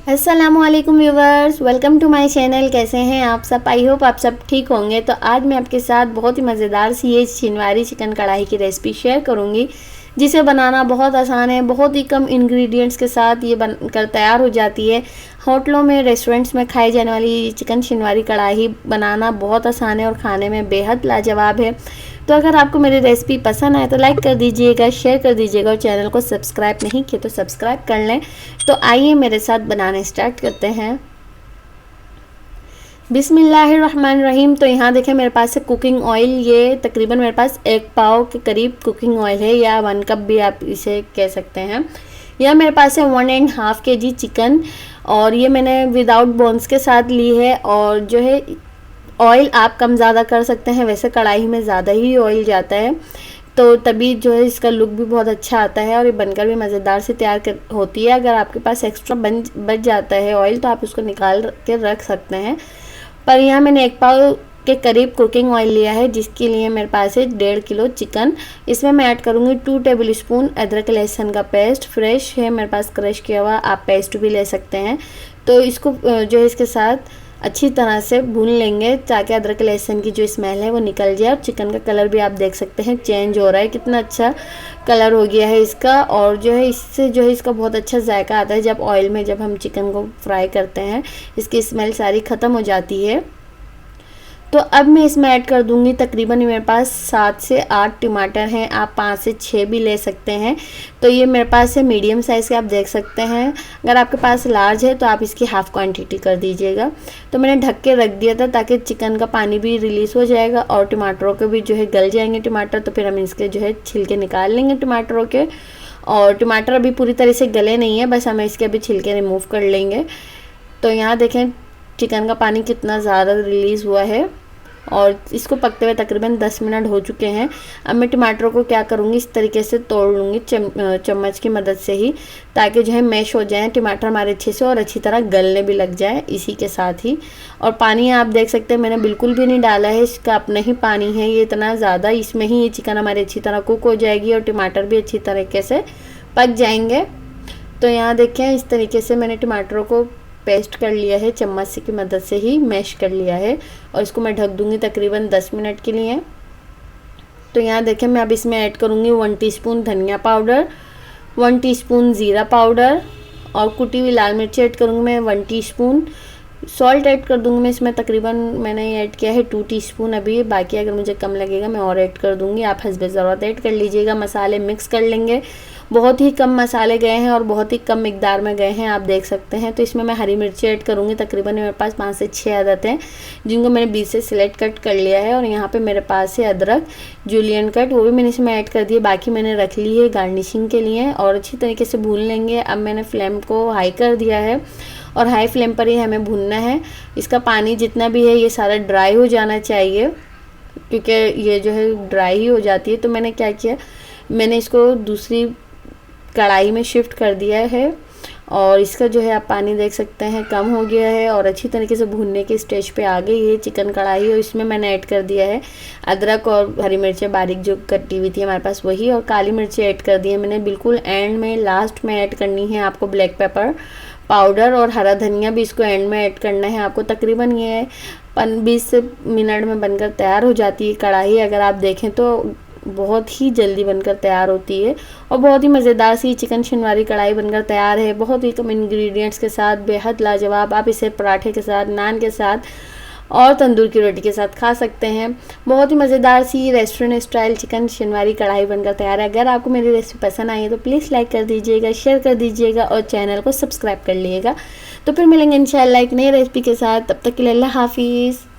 अस्सलामुअलैकुम viewers, welcome to my channel. कैसे हैं आप सब? आई होप आप सब ठीक होंगे। तो आज मैं आपके साथ बहुत ही मज़ेदार सी ये शिनवारी चिकन कढ़ाई की रेसिपी शेयर करूंगी, जिसे बनाना बहुत आसान है। बहुत ही कम इंग्रेडिएंट्स के साथ ये बनकर तैयार हो जाती है। होटलों में, रेस्टोरेंट्स में खाई जाने वाली चिकन शिनवारी कढ़ाई बनाना बहुत आसान है और खाने में बेहद लाजवाब है। तो अगर आपको मेरी रेसिपी पसंद आए तो लाइक कर दीजिएगा, शेयर कर दीजिएगा और चैनल को सब्सक्राइब नहीं किए तो सब्सक्राइब कर लें। तो आइए मेरे साथ बनाने स्टार्ट करते हैं। बिस्मिल्लाहिर्रहमानिर्रहीम। तो यहाँ देखें मेरे पास है कुकिंग ऑयल। ये तकरीबन मेरे पास 1 पाव के करीब कुकिंग ऑयल है, या 1 कप भी आप इसे कह सकते हैं। यह मेरे पास है 1.5 kg चिकन, और ये मैंने विदाउट बोन्स के साथ ली है। और जो है ऑयल आप कम ज़्यादा कर सकते हैं, वैसे कढ़ाई में ज़्यादा ही ऑयल जाता है, तो तभी जो है इसका लुक भी बहुत अच्छा आता है और ये बनकर भी मज़ेदार से तैयार होती है। अगर आपके पास एक्स्ट्रा बच जाता है ऑयल तो आप उसको निकाल के रख सकते हैं। पर यहाँ मैंने 1 पाव के करीब कुकिंग ऑयल लिया है, जिसके लिए मेरे पास है 1.5 किलो चिकन। इसमें मैं ऐड करूँगी 2 टेबल स्पून अदरक लहसुन का पेस्ट। फ्रेश है मेरे पास, क्रश किया हुआ, आप पेस्ट भी ले सकते हैं। तो इसको जो है इसके साथ अच्छी तरह से भून लेंगे ताकि अदरक लहसुन की जो स्मेल है वो निकल जाए। और चिकन का कलर भी आप देख सकते हैं चेंज हो रहा है, कितना अच्छा कलर हो गया है इसका। और जो है इससे जो है इसका बहुत अच्छा जायका आता है। जब ऑयल में जब हम चिकन को फ्राई करते हैं, इसकी स्मेल सारी ख़त्म हो जाती है। तो अब मैं इसमें ऐड कर दूंगी, तकरीबन मेरे पास 7 से 8 टमाटर हैं, आप 5 से 6 भी ले सकते हैं। तो ये मेरे पास है मीडियम साइज़ के, आप देख सकते हैं। अगर आपके पास लार्ज है तो आप इसकी हाफ़ क्वांटिटी कर दीजिएगा। तो मैंने ढक के रख दिया था ताकि चिकन का पानी भी रिलीज़ हो जाएगा और टमाटरों के भी जो है गल जाएंगे टमाटर। तो फिर हम इसके जो है छिलके निकाल लेंगे टमाटरों के। और टमाटर अभी पूरी तरह से गले नहीं है, बस हमें इसके अभी छिलके रिमूव कर लेंगे। तो यहाँ देखें चिकन का पानी कितना ज़्यादा रिलीज़ हुआ है और इसको पकते हुए तकरीबन 10 मिनट हो चुके हैं। अब मैं टमाटरों को क्या करूँगी, इस तरीके से तोड़ लूँगी चम्मच की मदद से ही, ताकि जो है मैश हो जाए टमाटर हमारे अच्छे से और अच्छी तरह गलने भी लग जाए इसी के साथ ही। और पानी आप देख सकते हैं मैंने बिल्कुल भी नहीं डाला है, इसका अपना ही पानी है ये इतना ज़्यादा। इसमें ही ये चिकन हमारी अच्छी तरह कुक हो जाएगी और टमाटर भी अच्छी तरीके से पक जाएंगे। तो यहाँ देखें इस तरीके से मैंने टमाटरों को पेस्ट कर लिया है, चम्मच की मदद से ही मैश कर लिया है। और इसको मैं ढक दूंगी तकरीबन 10 मिनट के लिए। तो यहाँ देखें मैं अब इसमें ऐड करूँगी 1 टीस्पून धनिया पाउडर, 1 टीस्पून ज़ीरा पाउडर और कुटी हुई लाल मिर्च ऐड करूँगी मैं 1 टीस्पून। सॉल्ट ऐड कर दूँगी मैं इसमें, तकरीबन मैंने ऐड किया है 2 टीस्पून अभी, बाकी अगर मुझे कम लगेगा मैं और ऐड कर दूँगी, आप हस्बे ज़रूरत ऐड कर लीजिएगा। मसाले मिक्स कर लेंगे। बहुत ही कम मसाले गए हैं और बहुत ही कम मिकदार में गए हैं, आप देख सकते हैं। तो इसमें मैं हरी मिर्ची ऐड करूँगी, तकरीबन मेरे पास 5 से 6 अदद हैं, जिनको मैंने बीच से सिलेक्ट कट कर लिया है। और यहाँ पे मेरे पास है अदरक जूलियन कट, वो भी मैंने इसमें ऐड कर दिया, बाकी मैंने रख ली है गार्निशिंग के लिए। और अच्छी तरीके से भून लेंगे। अब मैंने फ्लेम को हाई कर दिया है और हाई फ्लेम पर ही हमें भूनना है। इसका पानी जितना भी है ये सारा ड्राई हो जाना चाहिए, क्योंकि ये जो है ड्राई ही हो जाती है। तो मैंने क्या किया, मैंने इसको दूसरी कढ़ाई में शिफ्ट कर दिया है और इसका जो है आप पानी देख सकते हैं कम हो गया है और अच्छी तरीके से भूनने के स्टेज पे आ गई ये चिकन कढ़ाई। और इसमें मैंने ऐड कर दिया है अदरक और हरी मिर्चें बारीक जो कटी हुई थी हमारे पास वही, और काली मिर्चें ऐड कर दी है मैंने बिल्कुल एंड में, लास्ट में ऐड करनी है आपको ब्लैक पेपर पाउडर। और हरा धनिया भी इसको एंड में ऐड करना है आपको। तकरीबन ये 20 मिनट में बनकर तैयार हो जाती है कढ़ाई। अगर आप देखें तो बहुत ही जल्दी बनकर तैयार होती है और बहुत ही मज़ेदार सी चिकन शिनवारी कढ़ाई बनकर तैयार है, बहुत ही कम इंग्रेडिएंट्स के साथ, बेहद लाजवाब। आप इसे पराठे के साथ, नान के साथ और तंदूर की रोटी के साथ खा सकते हैं। बहुत ही मज़ेदार सी रेस्टोरेंट स्टाइल चिकन शिनवारी कढ़ाई बनकर तैयार है। अगर आपको मेरी रेसिपी पसंद आई है तो प्लीज़ लाइक कर दीजिएगा, शेयर कर दीजिएगा और चैनल को सब्सक्राइब कर लीजिएगा। तो फिर मिलेंगे इंशाल्लाह एक नई रेसिपी के साथ, तब तक के लिए अल्लाह हाफिज़।